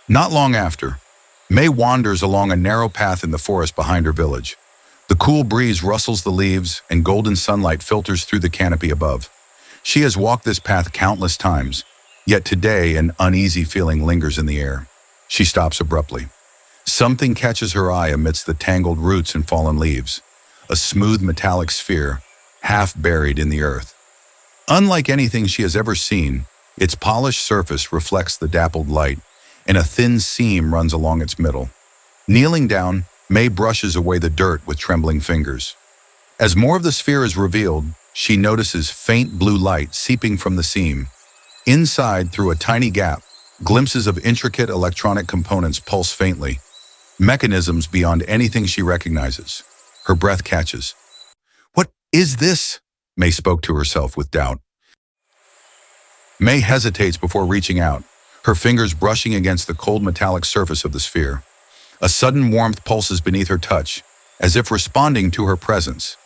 Not long after, May wanders along a narrow path in the forest behind her village. The cool breeze rustles the leaves and golden sunlight filters through the canopy above. She has walked this path countless times, yet today an uneasy feeling lingers in the air. She stops abruptly. Something catches her eye amidst the tangled roots and fallen leaves. A smooth metallic sphere, half buried in the earth. Unlike anything she has ever seen, its polished surface reflects the dappled light, and a thin seam runs along its middle. Kneeling down, May brushes away the dirt with trembling fingers. As more of the sphere is revealed, she notices faint blue light seeping from the seam. Inside, through a tiny gap, glimpses of intricate electronic components pulse faintly, mechanisms beyond anything she recognizes. Her breath catches. "What is this?" May spoke to herself with doubt. May hesitates before reaching out, her fingers brushing against the cold metallic surface of the sphere. A sudden warmth pulses beneath her touch, as if responding to her presence.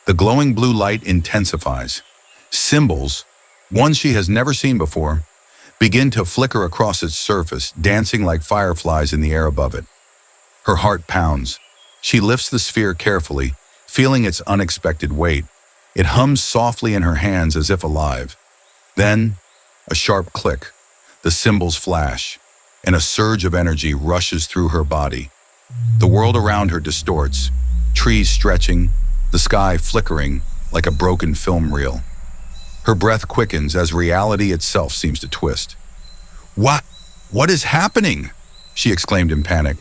The glowing blue light intensifies. Symbols, ones she has never seen before, begin to flicker across its surface, dancing like fireflies in the air above it. Her heart pounds. She lifts the sphere carefully, feeling its unexpected weight. It hums softly in her hands as if alive. Then, a sharp click. The symbols flash, and a surge of energy rushes through her body. The world around her distorts, trees stretching, the sky flickering like a broken film reel. Her breath quickens as reality itself seems to twist. What is happening?" she exclaimed in panic.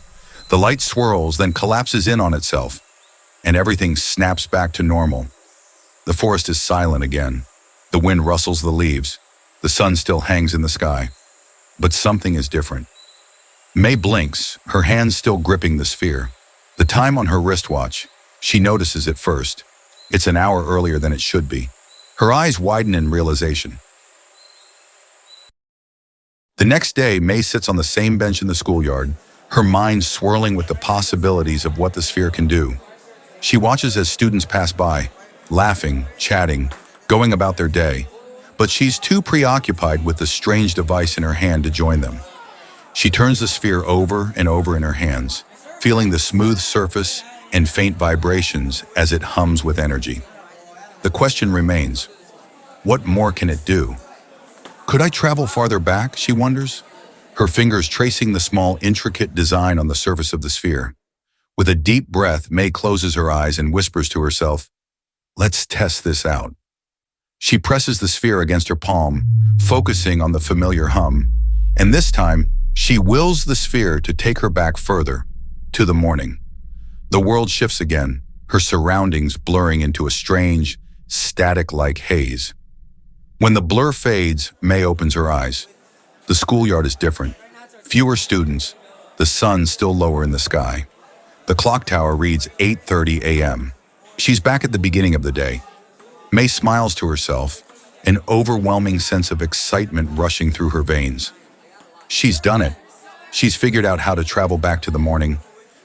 The light swirls, then collapses in on itself, and everything snaps back to normal. The forest is silent again. The wind rustles the leaves. The sun still hangs in the sky. But something is different. May blinks, her hands still gripping the sphere. The time on her wristwatch, she notices it first. It's an hour earlier than it should be. Her eyes widen in realization. The next day, May sits on the same bench in the schoolyard, her mind swirling with the possibilities of what the sphere can do. She watches as students pass by, laughing, chatting, going about their day. But she's too preoccupied with the strange device in her hand to join them. She turns the sphere over and over in her hands, feeling the smooth surface and faint vibrations as it hums with energy. The question remains, what more can it do? Could I travel farther back, she wonders, her fingers tracing the small, intricate design on the surface of the sphere. With a deep breath, May closes her eyes and whispers to herself, "Let's test this out." She presses the sphere against her palm, focusing on the familiar hum, and this time, she wills the sphere to take her back further, to the morning. The world shifts again, her surroundings blurring into a strange, static-like haze. When the blur fades, May opens her eyes. The schoolyard is different. Fewer students, the sun still lower in the sky. The clock tower reads 8:30 a.m. She's back at the beginning of the day. May smiles to herself, an overwhelming sense of excitement rushing through her veins. She's done it. She's figured out how to travel back to the morning,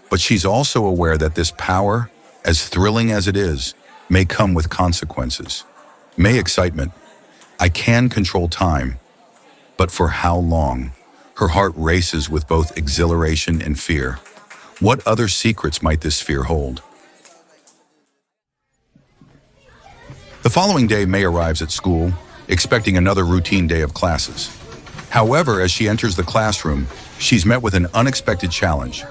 but she's also aware that this power, as thrilling as it is, may come with consequences. May excitement. I can control time, but for how long? Her heart races with both exhilaration and fear. What other secrets might this sphere hold? The following day, May arrives at school, expecting another routine day of classes. However, as she enters the classroom, she's met with an unexpected challenge.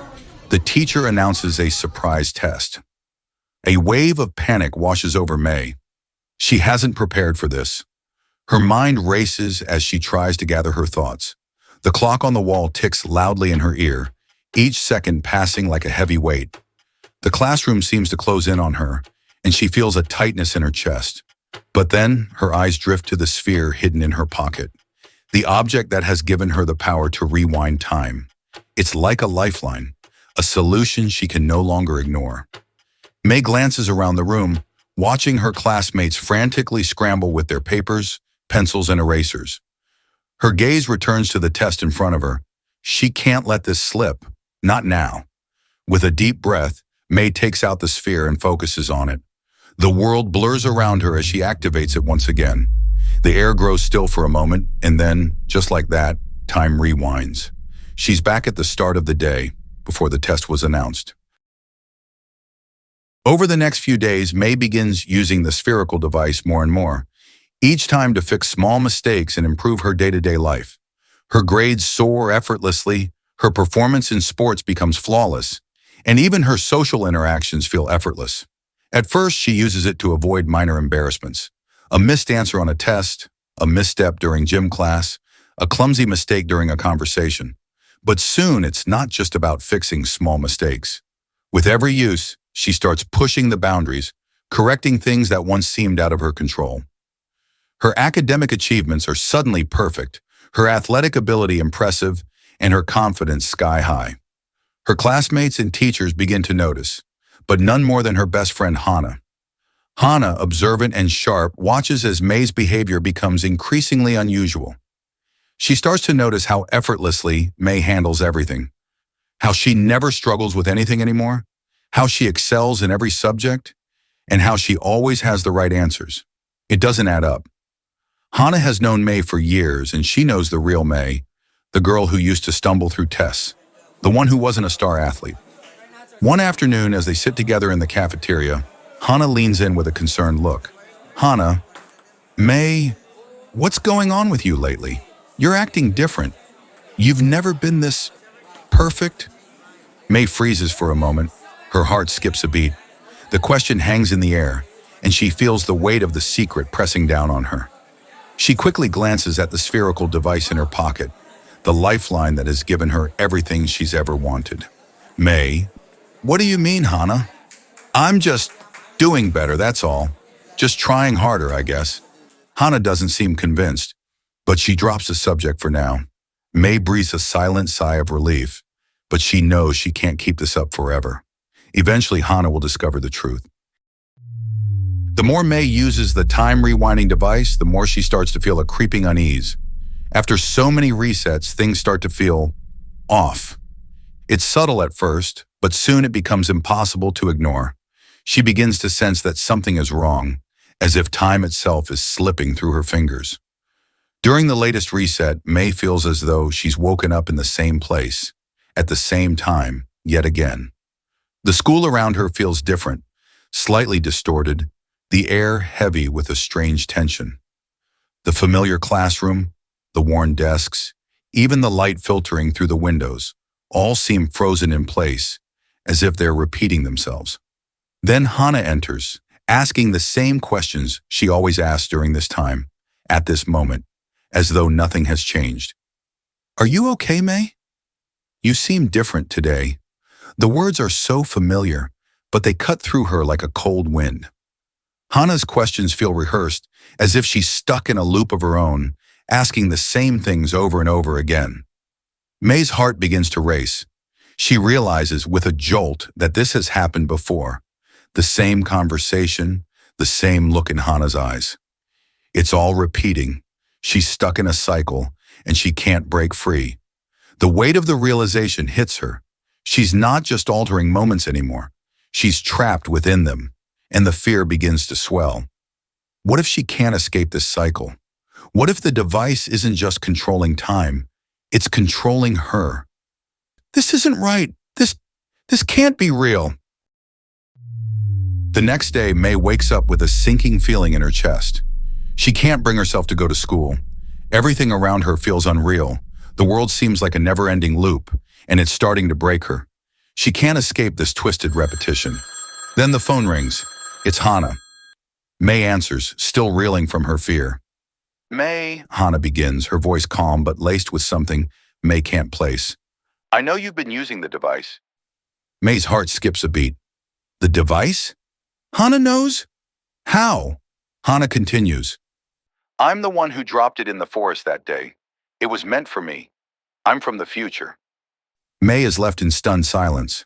The teacher announces a surprise test. A wave of panic washes over May. She hasn't prepared for this. Her mind races as she tries to gather her thoughts. The clock on the wall ticks loudly in her ear, each second passing like a heavy weight. The classroom seems to close in on her, and she feels a tightness in her chest. But then, her eyes drift to the sphere hidden in her pocket, the object that has given her the power to rewind time. It's like a lifeline, a solution she can no longer ignore. May glances around the room, watching her classmates frantically scramble with their papers, pencils, and erasers. Her gaze returns to the test in front of her. She can't let this slip, not now. With a deep breath, May takes out the sphere and focuses on it. The world blurs around her as she activates it once again. The air grows still for a moment, and then, just like that, time rewinds. She's back at the start of the day, before the test was announced. Over the next few days, May begins using the spherical device more and more, each time to fix small mistakes and improve her day-to-day life. Her grades soar effortlessly, her performance in sports becomes flawless, and even her social interactions feel effortless. At first, she uses it to avoid minor embarrassments. A missed answer on a test, a misstep during gym class, a clumsy mistake during a conversation. But soon, it's not just about fixing small mistakes. With every use, she starts pushing the boundaries, correcting things that once seemed out of her control. Her academic achievements are suddenly perfect, her athletic ability impressive, and her confidence sky-high. Her classmates and teachers begin to notice, but none more than her best friend Hannah. Hannah, observant and sharp, watches as May's behavior becomes increasingly unusual. She starts to notice how effortlessly May handles everything, how she never struggles with anything anymore, how she excels in every subject, and how she always has the right answers. It doesn't add up. Hannah has known May for years, and she knows the real May, the girl who used to stumble through tests, the one who wasn't a star athlete. One afternoon, as they sit together in the cafeteria, Hannah leans in with a concerned look. Hannah, May, what's going on with you lately? You're acting different. You've never been this perfect? May freezes for a moment. Her heart skips a beat. The question hangs in the air, and she feels the weight of the secret pressing down on her. She quickly glances at the spherical device in her pocket, the lifeline that has given her everything she's ever wanted. May, what do you mean, Hannah? I'm just doing better, that's all. Just trying harder, I guess. Hannah doesn't seem convinced, but she drops the subject for now. May breathes a silent sigh of relief, but she knows she can't keep this up forever. Eventually, Hannah will discover the truth. The more May uses the time-rewinding device, the more she starts to feel a creeping unease. After so many resets, things start to feel off. It's subtle at first, but soon it becomes impossible to ignore. She begins to sense that something is wrong, as if time itself is slipping through her fingers. During the latest reset, May feels as though she's woken up in the same place, at the same time, yet again. The school around her feels different, slightly distorted, the air heavy with a strange tension. The familiar classroom, the worn desks, even the light filtering through the windows, all seem frozen in place, as if they're repeating themselves. Then Hannah enters, asking the same questions she always asks during this time, at this moment, as though nothing has changed. Are you okay, May? You seem different today. The words are so familiar, but they cut through her like a cold wind. Hannah's questions feel rehearsed, as if she's stuck in a loop of her own, asking the same things over and over again. May's heart begins to race. She realizes with a jolt that this has happened before. The same conversation, the same look in Hannah's eyes. It's all repeating. She's stuck in a cycle, and she can't break free. The weight of the realization hits her. She's not just altering moments anymore. She's trapped within them, and the fear begins to swell. What if she can't escape this cycle? What if the device isn't just controlling time, it's controlling her? This isn't right. This can't be real. The next day, May wakes up with a sinking feeling in her chest. She can't bring herself to go to school. Everything around her feels unreal. The world seems like a never-ending loop, and it's starting to break her. She can't escape this twisted repetition. Then the phone rings. It's Hannah. May answers, still reeling from her fear. May, Hannah begins, her voice calm but laced with something May can't place. I know you've been using the device. May's heart skips a beat. The device? Hannah knows? How? Hannah continues. I'm the one who dropped it in the forest that day. It was meant for me. I'm from the future. May is left in stunned silence.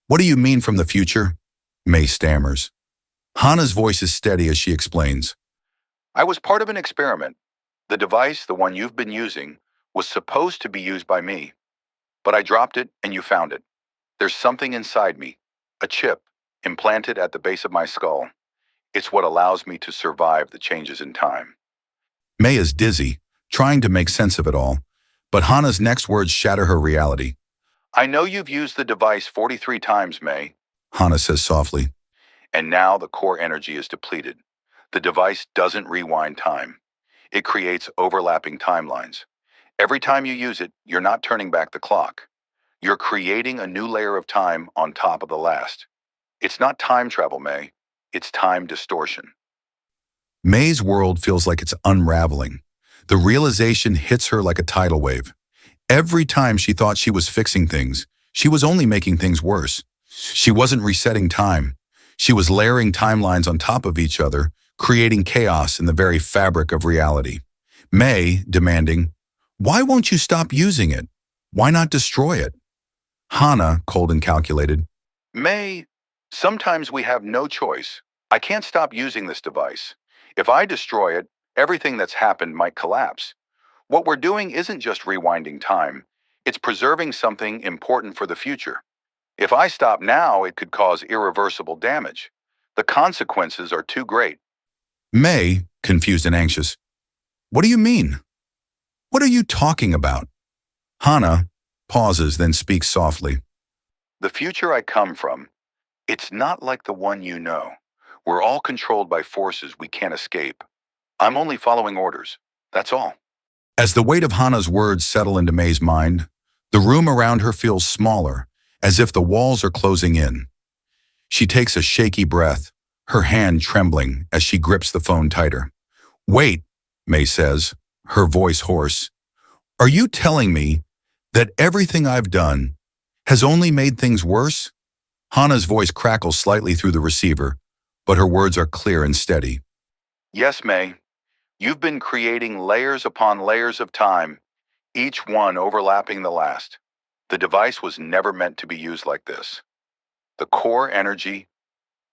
What do you mean from the future? May stammers. Hannah's voice is steady as she explains. I was part of an experiment. The device, the one you've been using, was supposed to be used by me. But I dropped it and you found it. There's something inside me, a chip, implanted at the base of my skull. It's what allows me to survive the changes in time. May is dizzy, trying to make sense of it all, But Hana's next words shatter her reality. I know you've used the device 43 times, May, Hana says softly. And now the core energy is depleted. The device doesn't rewind time. It creates overlapping timelines. Every time you use it, you're not turning back the clock. You're creating a new layer of time on top of the last. It's not time travel, May. It's time distortion. May's world feels like it's unraveling. The realization hits her like a tidal wave. Every time she thought she was fixing things, she was only making things worse. She wasn't resetting time. She was layering timelines on top of each other, creating chaos in the very fabric of reality. May demanding, "Why won't you stop using it? Why not destroy it?" Hana, cold and calculated, "May, sometimes we have no choice. I can't stop using this device. If I destroy it, everything that's happened might collapse. What we're doing isn't just rewinding time. It's preserving something important for the future. If I stop now, it could cause irreversible damage. The consequences are too great." May, confused and anxious, "What do you mean? What are you talking about?" Hana pauses, then speaks softly. "The future I come from, it's not like the one you know. We're all controlled by forces we can't escape. I'm only following orders. That's all." As the weight of Hana's words settle into May's mind, the room around her feels smaller, as if the walls are closing in. She takes a shaky breath, her hand trembling as she grips the phone tighter. "Wait," May says, her voice hoarse. "Are you telling me that everything I've done has only made things worse?" Hana's voice crackles slightly through the receiver, but her words are clear and steady. "Yes, May. You've been creating layers upon layers of time, each one overlapping the last. The device was never meant to be used like this. The core energy,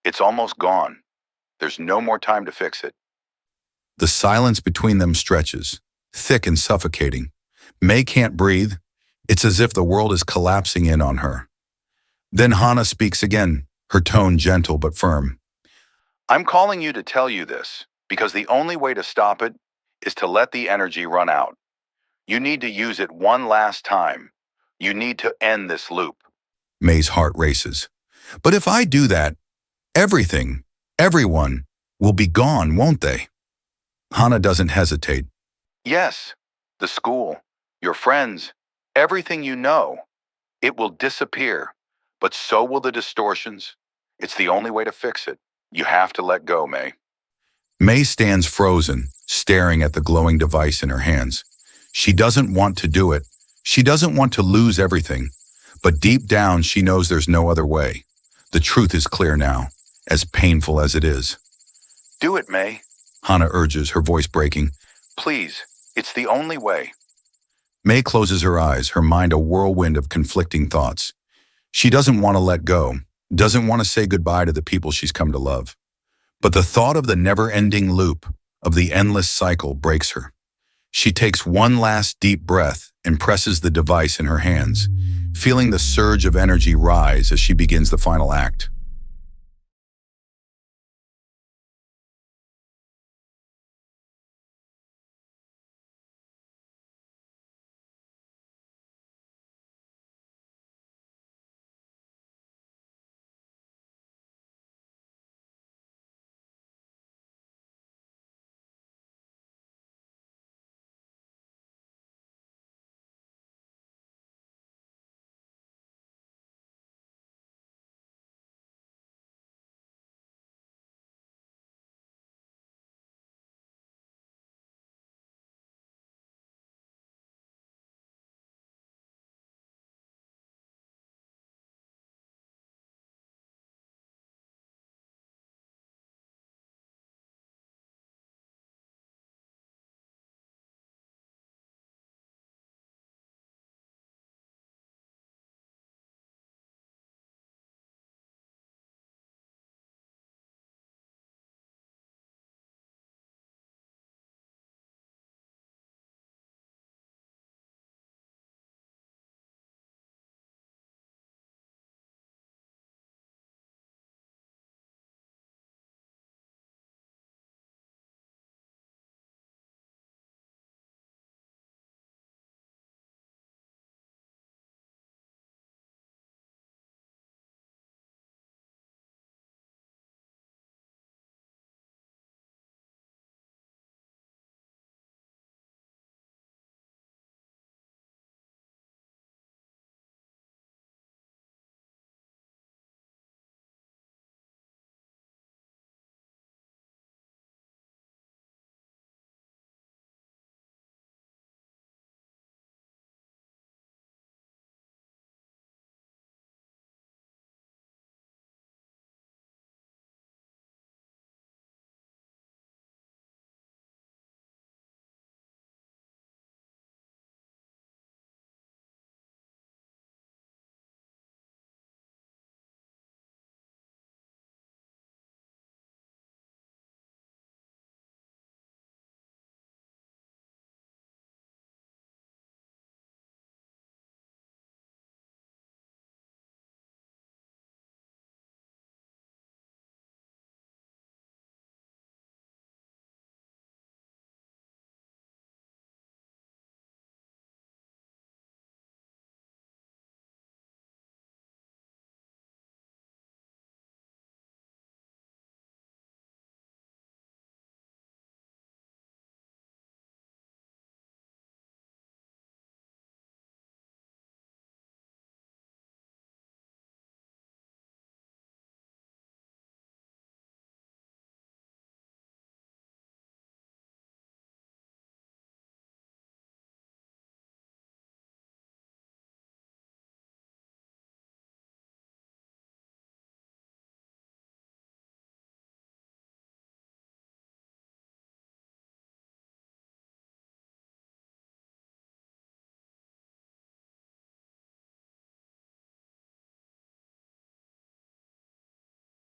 it's almost gone. There's no more time to fix it." The silence between them stretches, thick and suffocating. May can't breathe. It's as if the world is collapsing in on her. Then Hana speaks again, her tone gentle but firm. "I'm calling you to tell you this, because the only way to stop it is to let the energy run out. You need to use it one last time. You need to end this loop." May's heart races. "But if I do that, everything, everyone, will be gone, won't they?" Hana doesn't hesitate. "Yes, the school, your friends, everything you know. It will disappear, but so will the distortions. It's the only way to fix it. You have to let go, May." May stands frozen, staring at the glowing device in her hands. She doesn't want to do it. She doesn't want to lose everything. But deep down, she knows there's no other way. The truth is clear now, as painful as it is. "Do it, May," Hana urges, her voice breaking. "Please, it's the only way." May closes her eyes, her mind a whirlwind of conflicting thoughts. She doesn't want to let go, doesn't want to say goodbye to the people she's come to love. But the thought of the never-ending loop, of the endless cycle, breaks her. She takes one last deep breath and presses the device in her hands, feeling the surge of energy rise as she begins the final act.